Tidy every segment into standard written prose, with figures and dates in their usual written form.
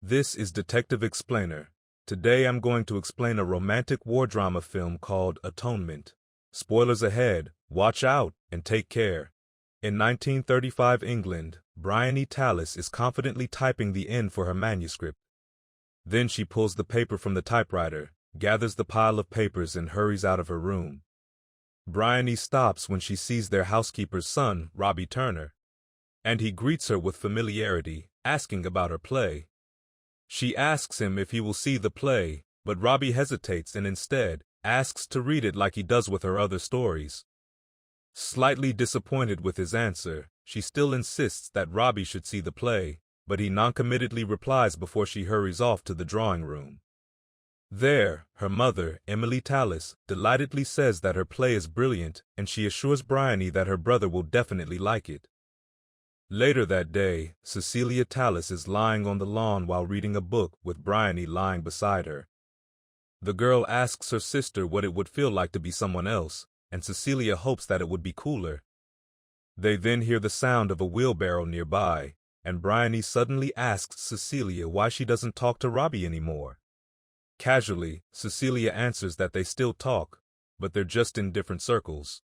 This is Detective Explainer. Today I'm going to explain a romantic war drama film called Atonement. Spoilers ahead, watch out, and take care. In 1935 England, Briony is confidently typing the end for her manuscript. Then she pulls the paper from the typewriter, gathers the pile of papers and hurries out of her room. Briony stops when she sees their housekeeper's son, Robbie Turner, and he greets her with familiarity, asking about her play. She asks him if he will see the play, but Robbie hesitates and instead asks to read it like he does with her other stories. Slightly disappointed with his answer, she still insists that Robbie should see the play, but he noncommittedly replies before she hurries off to the drawing room. There, her mother, Emily Tallis, delightedly says that her play is brilliant, and she assures Briony that her brother will definitely like it. Later that day, Cecilia Tallis is lying on the lawn while reading a book with Briony lying beside her. The girl asks her sister what it would feel like to be someone else, and Cecilia hopes that it would be cooler. They then hear the sound of a wheelbarrow nearby, and Briony suddenly asks Cecilia why she doesn't talk to Robbie anymore. Casually, Cecilia answers that they still talk, but they're just in different circles.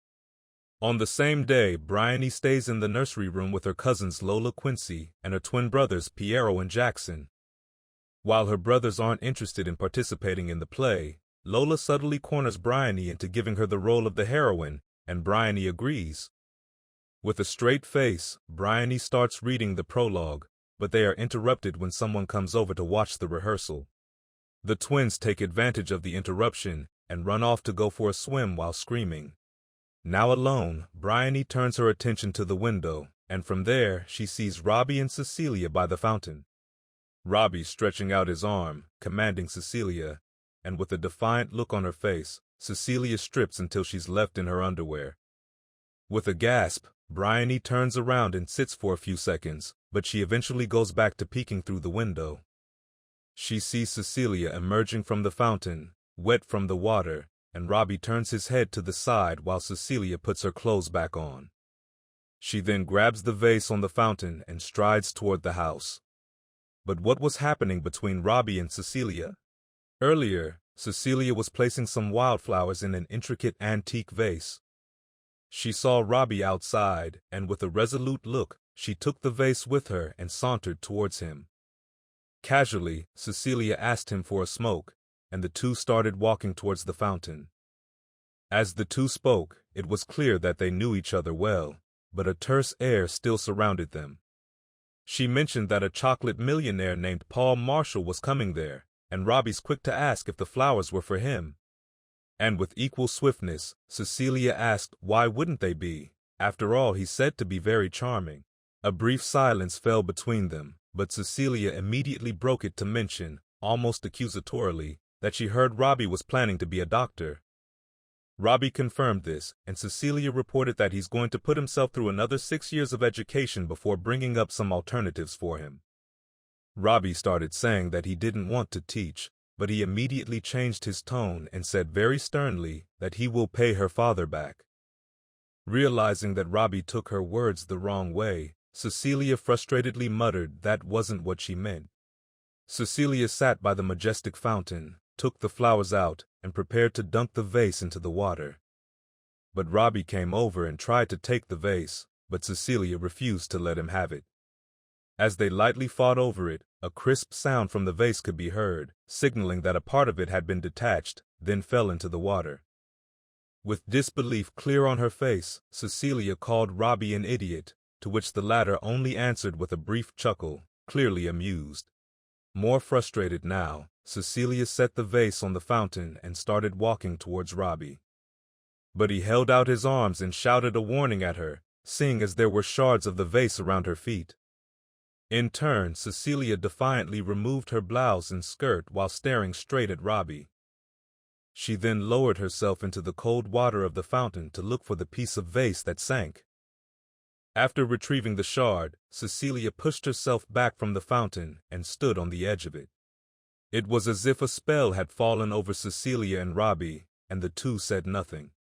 On the same day, Briony stays in the nursery room with her cousins Lola Quincy and her twin brothers Piero and Jackson. While her brothers aren't interested in participating in the play, Lola subtly corners Briony into giving her the role of the heroine, and Briony agrees. With a straight face, Briony starts reading the prologue, but they are interrupted when someone comes over to watch the rehearsal. The twins take advantage of the interruption and run off to go for a swim while screaming. Now alone, Briony turns her attention to the window, and from there she sees Robbie and Cecilia by the fountain. Robbie stretching out his arm, commanding Cecilia, and with a defiant look on her face, Cecilia strips until she's left in her underwear. With a gasp, Briony turns around and sits for a few seconds, but she eventually goes back to peeking through the window. She sees Cecilia emerging from the fountain, wet from the water, and Robbie turns his head to the side while Cecilia puts her clothes back on. She then grabs the vase on the fountain and strides toward the house. But what was happening between Robbie and Cecilia? Earlier, Cecilia was placing some wildflowers in an intricate antique vase. She saw Robbie outside, and with a resolute look, she took the vase with her and sauntered towards him. Casually, Cecilia asked him for a smoke, and the two started walking towards the fountain. As the two spoke, it was clear that they knew each other well, but a terse air still surrounded them. She mentioned that a chocolate millionaire named Paul Marshall was coming there, and Robbie's quick to ask if the flowers were for him. And with equal swiftness, Cecilia asked why wouldn't they be? After all, he's said to be very charming. A brief silence fell between them, but Cecilia immediately broke it to mention, almost accusatorily, that she heard Robbie was planning to be a doctor. Robbie confirmed this, and Cecilia reported that he's going to put himself through another 6 years of education before bringing up some alternatives for him. Robbie started saying that he didn't want to teach, but he immediately changed his tone and said very sternly that he will pay her father back. Realizing that Robbie took her words the wrong way, Cecilia frustratedly muttered that wasn't what she meant. Cecilia sat by the majestic fountain, took the flowers out, and prepared to dunk the vase into the water. But Robbie came over and tried to take the vase, but Cecilia refused to let him have it. As they lightly fought over it, a crisp sound from the vase could be heard, signaling that a part of it had been detached, then fell into the water. With disbelief clear on her face, Cecilia called Robbie an idiot, to which the latter only answered with a brief chuckle, clearly amused. More frustrated now, Cecilia set the vase on the fountain and started walking towards Robbie. But he held out his arms and shouted a warning at her, seeing as there were shards of the vase around her feet. In turn, Cecilia defiantly removed her blouse and skirt while staring straight at Robbie. She then lowered herself into the cold water of the fountain to look for the piece of vase that sank. After retrieving the shard, Cecilia pushed herself back from the fountain and stood on the edge of it. It was as if a spell had fallen over Cecilia and Robbie, and the two said nothing.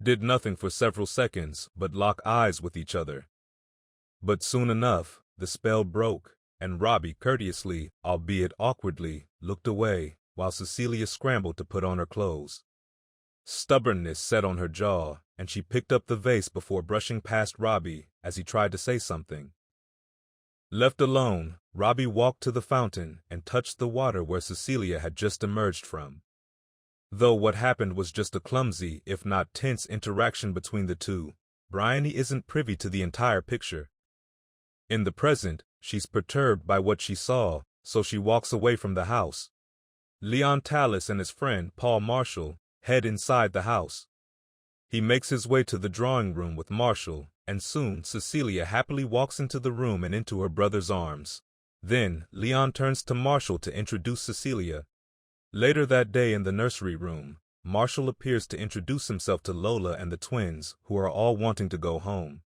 Did nothing for several seconds but lock eyes with each other. But soon enough, the spell broke, and Robbie courteously, albeit awkwardly, looked away, while Cecilia scrambled to put on her clothes. Stubbornness set on her jaw, and she picked up the vase before brushing past Robbie as he tried to say something. Left alone, Robbie walked to the fountain and touched the water where Cecilia had just emerged from. Though what happened was just a clumsy, if not tense, interaction between the two, Briony isn't privy to the entire picture. In the present, she's perturbed by what she saw, so she walks away from the house. Leon Tallis and his friend, Paul Marshall, head inside the house. He makes his way to the drawing room with Marshall, and soon Cecilia happily walks into the room and into her brother's arms. Then, Leon turns to Marshall to introduce Cecilia. Later that day in the nursery room, Marshall appears to introduce himself to Lola and the twins, who are all wanting to go home.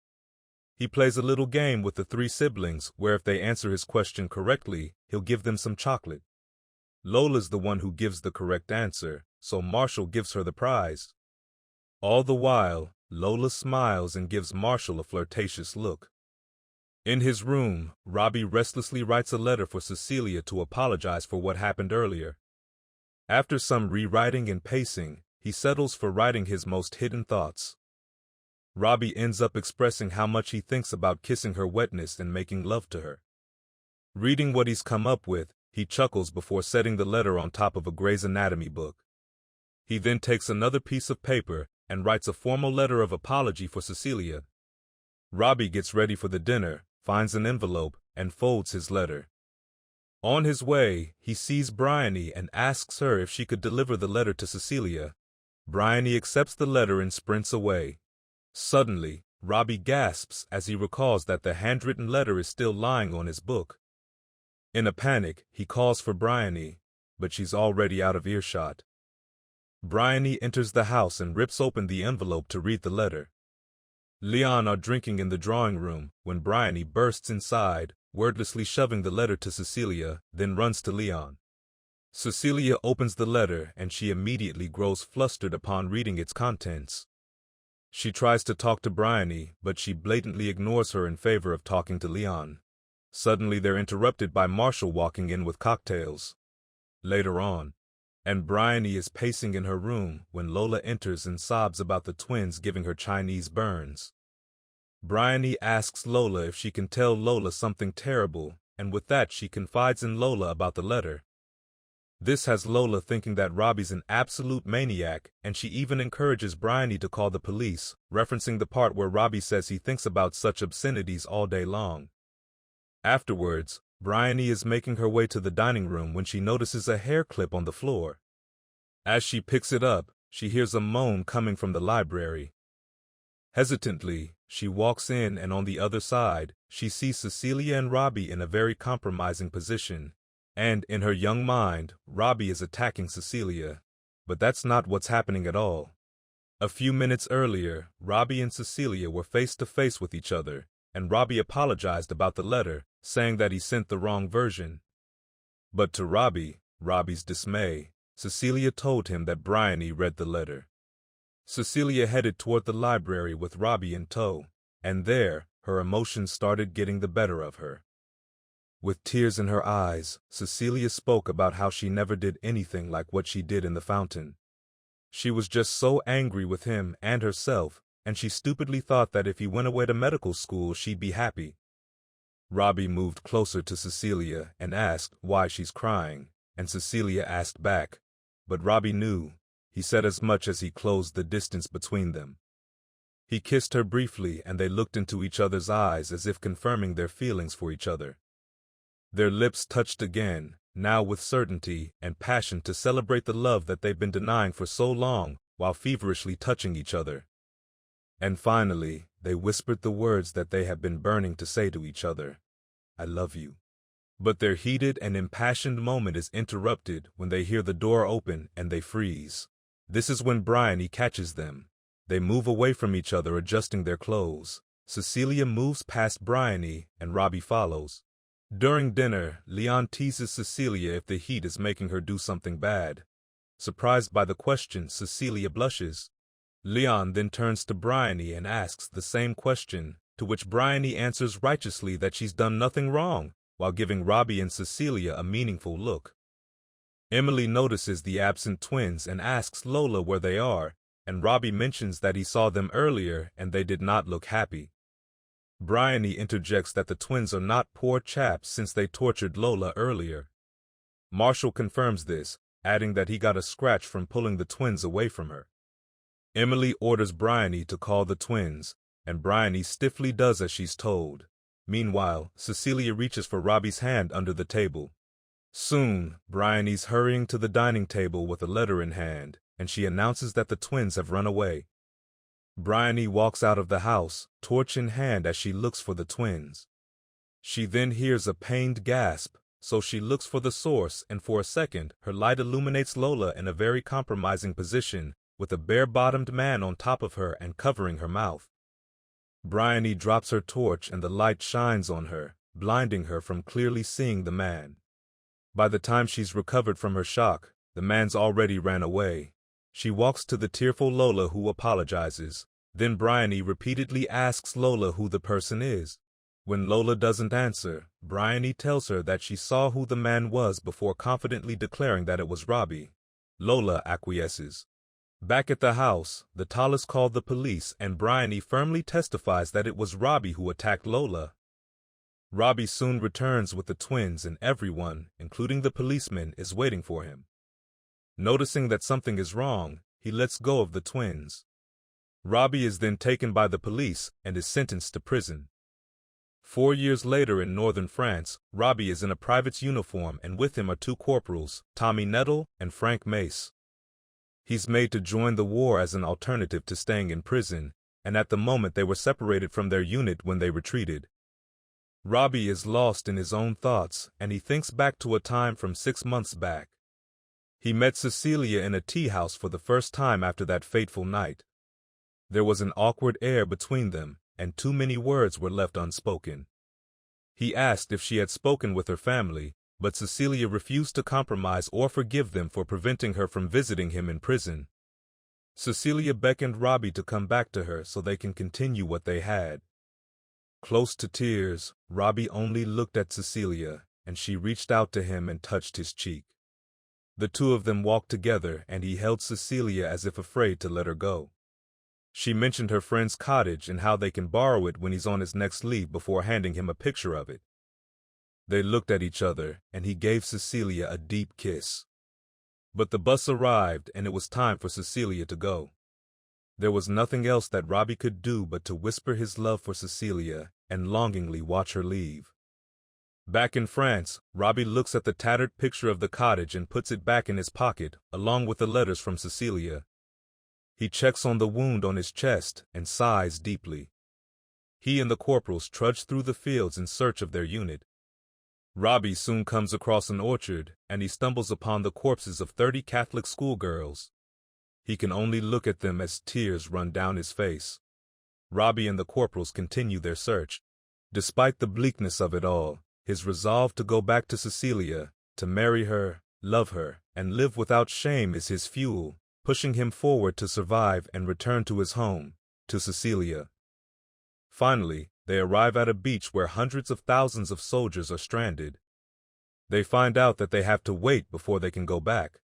He plays a little game with the three siblings where if they answer his question correctly, he'll give them some chocolate. Lola's the one who gives the correct answer, so Marshall gives her the prize. All the while, Lola smiles and gives Marshall a flirtatious look. In his room, Robbie restlessly writes a letter for Cecilia to apologize for what happened earlier. After some rewriting and pacing, he settles for writing his most hidden thoughts. Robbie ends up expressing how much he thinks about kissing her wetness and making love to her. Reading what he's come up with, he chuckles before setting the letter on top of a Grey's Anatomy book. He then takes another piece of paper and writes a formal letter of apology for Cecilia. Robbie gets ready for the dinner, finds an envelope, and folds his letter. On his way, he sees Briony and asks her if she could deliver the letter to Cecilia. Briony accepts the letter and sprints away. Suddenly, Robbie gasps as he recalls that the handwritten letter is still lying on his book. In a panic, he calls for Briony, but she's already out of earshot. Briony enters the house and rips open the envelope to read the letter. Leon are drinking in the drawing room when Briony bursts inside, wordlessly shoving the letter to Cecilia, then runs to Leon. Cecilia opens the letter and she immediately grows flustered upon reading its contents. She tries to talk to Briony, but she blatantly ignores her in favor of talking to Leon. Suddenly they're interrupted by Marshall walking in with cocktails. Later on, and Briony is pacing in her room when Lola enters and sobs about the twins giving her Chinese burns. Briony asks Lola if she can tell Lola something terrible, and with that she confides in Lola about the letter. This has Lola thinking that Robbie's an absolute maniac, and she even encourages Briony to call the police, referencing the part where Robbie says he thinks about such obscenities all day long. Afterwards, Briony is making her way to the dining room when she notices a hair clip on the floor. As she picks it up, she hears a moan coming from the library. Hesitantly, she walks in and on the other side, she sees Cecilia and Robbie in a very compromising position. And in her young mind, Robbie is attacking Cecilia. But that's not what's happening at all. A few minutes earlier, Robbie and Cecilia were face to face with each other, and Robbie apologized about the letter, saying that he sent the wrong version. But to Robbie's dismay, Cecilia told him that Briony read the letter. Cecilia headed toward the library with Robbie in tow, and there, her emotions started getting the better of her. With tears in her eyes, Cecilia spoke about how she never did anything like what she did in the fountain. She was just so angry with him and herself, and she stupidly thought that if he went away to medical school, she'd be happy. Robbie moved closer to Cecilia and asked why she's crying, and Cecilia asked back. But Robbie knew. He said as much as he closed the distance between them. He kissed her briefly and they looked into each other's eyes as if confirming their feelings for each other. Their lips touched again, now with certainty and passion to celebrate the love that they've been denying for so long while feverishly touching each other. And finally, they whispered the words that they have been burning to say to each other. I love you. But their heated and impassioned moment is interrupted when they hear the door open and they freeze. This is when Briony catches them. They move away from each other, adjusting their clothes. Cecilia moves past Briony and Robbie follows. During dinner, Leon teases Cecilia if the heat is making her do something bad. Surprised by the question, Cecilia blushes. Leon then turns to Briony and asks the same question, to which Briony answers righteously that she's done nothing wrong, while giving Robbie and Cecilia a meaningful look. Emily notices the absent twins and asks Lola where they are, and Robbie mentions that he saw them earlier and they did not look happy. Briony interjects that the twins are not poor chaps since they tortured Lola earlier. Marshall confirms this, adding that he got a scratch from pulling the twins away from her. Emily orders Briony to call the twins, and Briony stiffly does as she's told. Meanwhile, Cecilia reaches for Robbie's hand under the table. Soon, Briony's hurrying to the dining table with a letter in hand, and she announces that the twins have run away. Briony walks out of the house, torch in hand as she looks for the twins. She then hears a pained gasp, so she looks for the source, and for a second, her light illuminates Lola in a very compromising position, with a bare-bottomed man on top of her and covering her mouth. Briony drops her torch and the light shines on her, blinding her from clearly seeing the man. By the time she's recovered from her shock, the man's already ran away. She walks to the tearful Lola, who apologizes. Then Briony repeatedly asks Lola who the person is. When Lola doesn't answer, Briony tells her that she saw who the man was before confidently declaring that it was Robbie. Lola acquiesces. Back at the house, the Tallis called the police and Briony firmly testifies that it was Robbie who attacked Lola. Robbie soon returns with the twins and everyone, including the policeman, is waiting for him. Noticing that something is wrong, he lets go of the twins. Robbie is then taken by the police and is sentenced to prison. 4 years later in northern France, Robbie is in a private's uniform and with him are 2 corporals, Tommy Nettle and Frank Mace. He's made to join the war as an alternative to staying in prison, and at the moment they were separated from their unit when they retreated. Robbie is lost in his own thoughts, and he thinks back to a time from 6 months back. He met Cecilia in a tea house for the first time after that fateful night. There was an awkward air between them, and too many words were left unspoken. He asked if she had spoken with her family, but Cecilia refused to compromise or forgive them for preventing her from visiting him in prison. Cecilia beckoned Robbie to come back to her so they can continue what they had. Close to tears, Robbie only looked at Cecilia, and she reached out to him and touched his cheek. The 2 of them walked together, and he held Cecilia as if afraid to let her go. She mentioned her friend's cottage and how they can borrow it when he's on his next leave before handing him a picture of it. They looked at each other, and he gave Cecilia a deep kiss. But the bus arrived, and it was time for Cecilia to go. There was nothing else that Robbie could do but to whisper his love for Cecilia and longingly watch her leave. Back in France, Robbie looks at the tattered picture of the cottage and puts it back in his pocket, along with the letters from Cecilia. He checks on the wound on his chest and sighs deeply. He and the corporals trudge through the fields in search of their unit. Robbie soon comes across an orchard, and he stumbles upon the corpses of 30 Catholic schoolgirls. He can only look at them as tears run down his face. Robbie and the corporals continue their search. Despite the bleakness of it all, his resolve to go back to Cecilia, to marry her, love her, and live without shame is his fuel, pushing him forward to survive and return to his home, to Cecilia. Finally, they arrive at a beach where hundreds of thousands of soldiers are stranded. They find out that they have to wait before they can go back.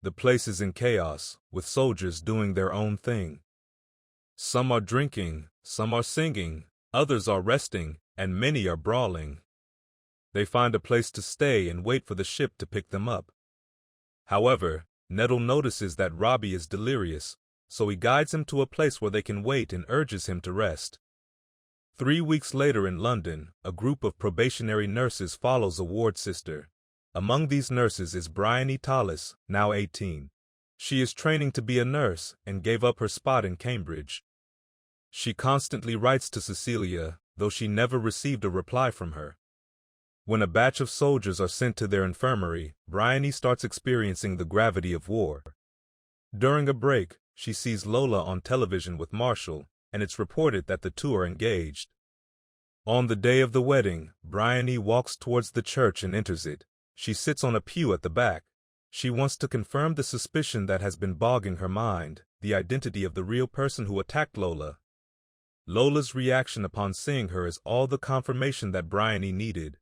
The place is in chaos, with soldiers doing their own thing. Some are drinking, some are singing, others are resting, and many are brawling. They find a place to stay and wait for the ship to pick them up. However, Nettle notices that Robbie is delirious, so he guides him to a place where they can wait and urges him to rest. 3 weeks later in London, a group of probationary nurses follows a ward sister. Among these nurses is Briony Tallis, now 18. She is training to be a nurse and gave up her spot in Cambridge. She constantly writes to Cecilia, though she never received a reply from her. When a batch of soldiers are sent to their infirmary, Briony starts experiencing the gravity of war. During a break, she sees Lola on television with Marshall, and it's reported that the 2 are engaged. On the day of the wedding, Briony walks towards the church and enters it. She sits on a pew at the back. She wants to confirm the suspicion that has been bogging her mind, the identity of the real person who attacked Lola. Lola's reaction upon seeing her is all the confirmation that Briony needed.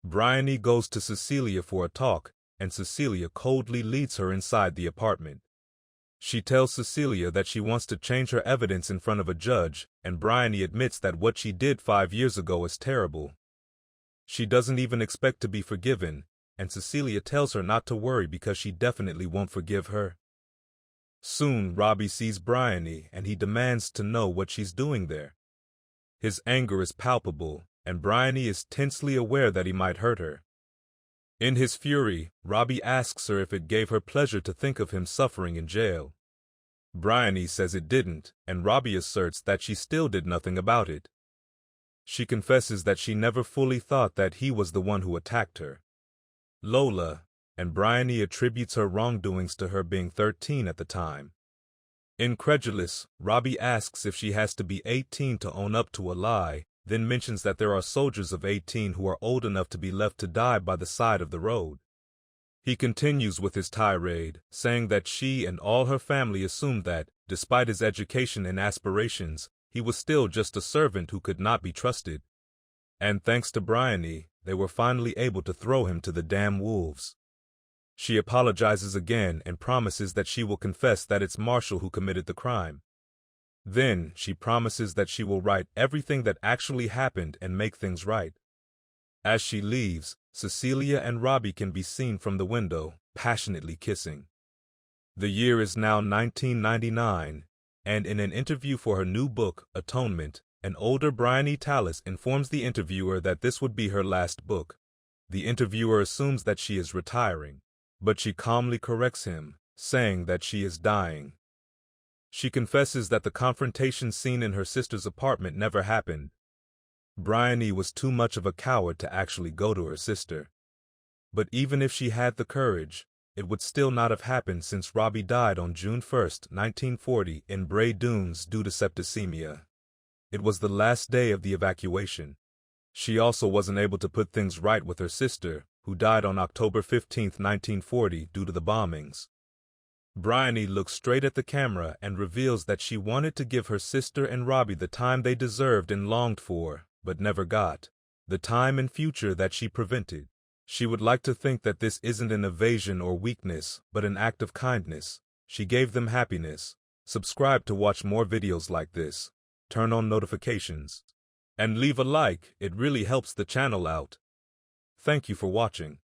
Briony goes to Cecilia for a talk, and Cecilia coldly leads her inside the apartment. She tells Cecilia that she wants to change her evidence in front of a judge, and Briony admits that what she did 5 years ago is terrible. She doesn't even expect to be forgiven, and Cecilia tells her not to worry because she definitely won't forgive her. Soon, Robbie sees Briony, and he demands to know what she's doing there. His anger is palpable, and Briony is tensely aware that he might hurt her. In his fury, Robbie asks her if it gave her pleasure to think of him suffering in jail. Briony says it didn't, and Robbie asserts that she still did nothing about it. She confesses that she never fully thought that he was the one who attacked her. Lola, and Briony attributes her wrongdoings to her being 13 at the time. Incredulous, Robbie asks if she has to be 18 to own up to a lie, then mentions that there are soldiers of 18 who are old enough to be left to die by the side of the road. He continues with his tirade, saying that she and all her family assumed that, despite his education and aspirations, he was still just a servant who could not be trusted. And thanks to Briony, they were finally able to throw him to the damn wolves. She apologizes again and promises that she will confess that it's Marshall who committed the crime. Then, she promises that she will write everything that actually happened and make things right. As she leaves, Cecilia and Robbie can be seen from the window, passionately kissing. The year is now 1999, and in an interview for her new book, Atonement, an older Briony Tallis informs the interviewer that this would be her last book. The interviewer assumes that she is retiring, but she calmly corrects him, saying that she is dying. She confesses that the confrontation scene in her sister's apartment never happened. Briony was too much of a coward to actually go to her sister. But even if she had the courage, it would still not have happened since Robbie died on June 1, 1940 in Bray Dunes due to septicemia. It was the last day of the evacuation. She also wasn't able to put things right with her sister, who died on October 15, 1940 due to the bombings. Briony looks straight at the camera and reveals that she wanted to give her sister and Robbie the time they deserved and longed for, but never got. The time and future that she prevented. She would like to think that this isn't an evasion or weakness, but an act of kindness. She gave them happiness. Subscribe to watch more videos like this. Turn on notifications. And leave a like, it really helps the channel out. Thank you for watching.